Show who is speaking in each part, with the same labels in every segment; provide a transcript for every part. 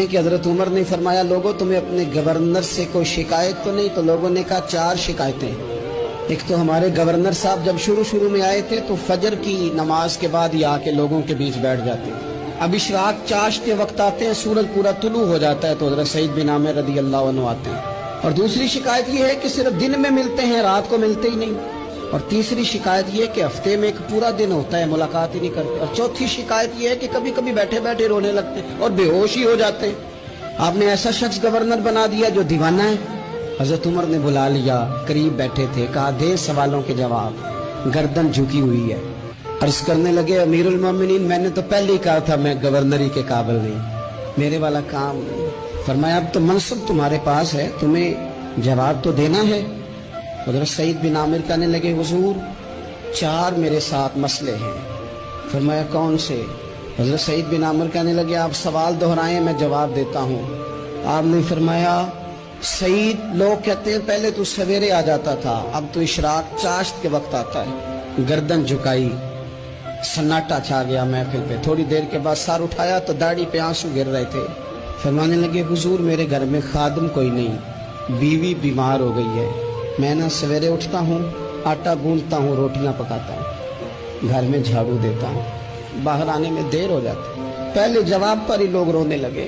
Speaker 1: کہ حضرت عمر نے فرمایا لوگوں تمہیں اپنے گورنر سے کوئی شکایت تو نہیں؟ تو لوگوں نے کہا 4 شکایتیں۔ ایک تو ہمارے گورنر صاحب جب شروع میں آئے تھے تو فجر کی نماز کے بعد یہ آ کے لوگوں کے بیچ بیٹھ جاتے ہیں۔ اب اشراق چاشت کے وقت آتے ہیں، سورج پورا طلوع ہو جاتا ہے تو حضرت سعید بن عامر رضی اللہ عنہ آتے ہیں۔ اور دوسری شکایت یہ ہے کہ صرف دن میں ملتے ہیں، رات کو ملتے ہی نہیں۔ اور تیسری شکایت یہ ہے کہ ہفتے میں ایک پورا دن ہوتا ہے ملاقات ہی نہیں کرتے۔ اور چوتھی شکایت یہ ہے کہ کبھی کبھی بیٹھے بیٹھے رونے لگتے ہیں اور بے ہوش ہی ہو جاتے ہیں۔ آپ نے ایسا شخص گورنر بنا دیا جو دیوانہ ہے۔ حضرت عمر نے بلا لیا، قریب بیٹھے تھے، کہا دے سوالوں کے جواب۔ گردن جھکی ہوئی ہے، عرض کرنے لگے امیر المومنین میں نے تو پہلے ہی کہا تھا میں گورنری کے قابل نہیں، میرے والا کام نہیں۔ فرمایا اب تو منصب تمہارے پاس ہے، تمہیں جواب تو دینا ہے۔ حضرت سعید بن عامر کہنے لگے حضور 4 میرے ساتھ مسئلے ہیں۔ فرمایا کون سے؟ حضرت سعید بن عامر کہنے لگے آپ سوال دہرائیں میں جواب دیتا ہوں۔ آپ نے فرمایا سعید لوگ کہتے ہیں پہلے تو سویرے آ جاتا تھا، اب تو اشراق چاشت کے وقت آتا ہے۔ گردن جھکائی، سناٹا چھا گیا محفل پہ۔ تھوڑی دیر کے بعد سر اٹھایا تو داڑھی پہ آنسو گر رہے تھے۔ فرمانے لگے حضور میرے گھر میں خادم کوئی نہیں، بیوی بیمار ہو گئی ہے، میں نہ سویرے اٹھتا ہوں، آٹا گوندتا ہوں، روٹیاں پکاتا ہوں، گھر میں جھاڑو دیتا ہوں، باہر آنے میں دیر ہو جاتی۔ پہلے جواب پر ہی لوگ رونے لگے،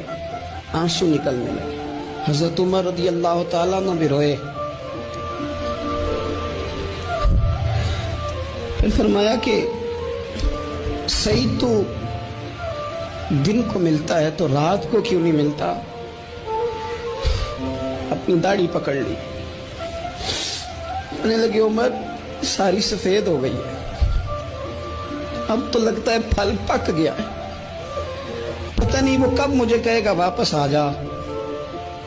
Speaker 1: آنسو نکلنے لگے۔ حضرت عمر رضی اللہ تعالیٰ عنہ بھی روئے۔ پھر فرمایا کہ سعید تو دن کو ملتا ہے تو رات کو کیوں نہیں ملتا؟ اپنی داڑھی پکڑ لی، کہنے لگے عمر ساری سفید ہو گئی ہے، اب تو لگتا ہے پھل پک گیا ہے، پتہ نہیں وہ کب مجھے کہے گا واپس آ جا۔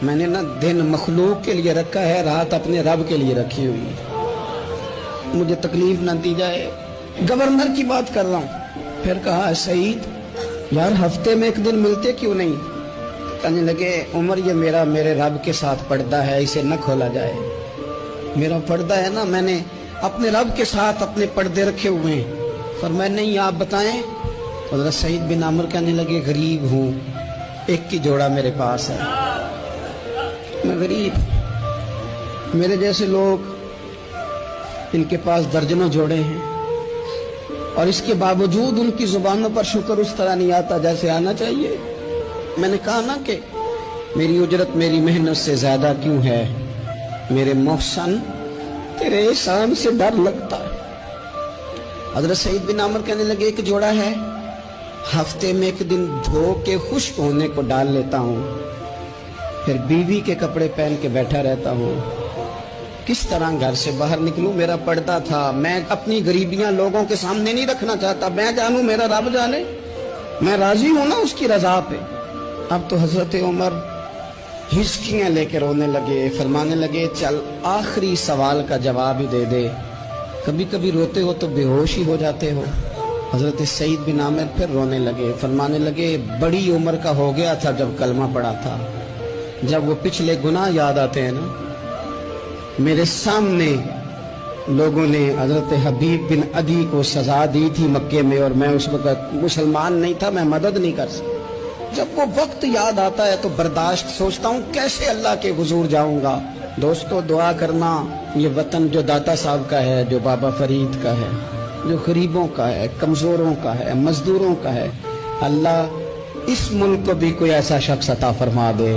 Speaker 1: میں نے نا دن مخلوق کے لیے رکھا ہے، رات اپنے رب کے لیے رکھی ہوئی ہے، مجھے تکلیف نہ دی جائے۔ گورنر کی بات کر رہا ہوں۔ پھر کہا سعید یار ہفتے میں ایک دن ملتے کیوں نہیں؟ کہنے لگے عمر یہ میرے رب کے ساتھ پردہ ہے، اسے نہ کھولا جائے۔ میرا پردہ ہے نا، میں نے اپنے رب کے ساتھ اپنے پردے رکھے ہوئے ہیں۔ فرمایا نہیں آپ بتائیں۔ حضرت سعید بن عامر کہنے لگے غریب ہوں، ایک کی جوڑا میرے پاس ہے، میں غریب، میرے جیسے لوگ ان کے پاس درجنوں جوڑے ہیں اور اس کے باوجود ان کی زبانوں پر شکر اس طرح نہیں آتا جیسے آنا چاہیے۔ میں نے کہا نا کہ میری اجرت میری محنت سے زیادہ کیوں ہے؟ میرے محسن تیرے احسان سے ڈر لگتا ہے۔ حضرت سعید بن عامر کہنے لگے ایک جوڑا ہے، ہفتے میں ایک دن دھو کے خشک ہونے کو ڈال لیتا ہوں، پھر بیوی کے کپڑے پہن کے بیٹھا رہتا ہوں۔ کس طرح گھر سے باہر نکلوں؟ میرا پردہ تھا، میں اپنی غریبیاں لوگوں کے سامنے نہیں رکھنا چاہتا، میں جانوں میرا رب جانے، میں راضی ہوں نا اس کی رضا پہ۔ اب تو حضرت عمر ہچکیاں لے کے رونے لگے، فرمانے لگے چل آخری سوال کا جواب ہی دے دے، کبھی کبھی روتے ہو تو بے ہوش ہی ہو جاتے ہو۔ حضرت سعید بن عامر پھر رونے لگے، فرمانے لگے بڑی عمر کا ہو گیا تھا جب کلمہ پڑا تھا، جب وہ پچھلے گناہ یاد آتے ہیں نا، میرے سامنے لوگوں نے حضرت حبیب بن عدی کو سزا دی تھی مکے میں، اور میں اس وقت مسلمان نہیں تھا، میں مدد نہیں کر سکتا۔ جب وہ وقت یاد آتا ہے تو برداشت سوچتا ہوں کیسے اللہ کے حضور جاؤں گا۔ دوستو دعا کرنا، یہ وطن جو داتا صاحب کا ہے، جو بابا فرید کا ہے، جو غریبوں کا ہے، کمزوروں کا ہے، مزدوروں کا ہے، اللہ اس ملک کو بھی کوئی ایسا شخص عطا فرما دے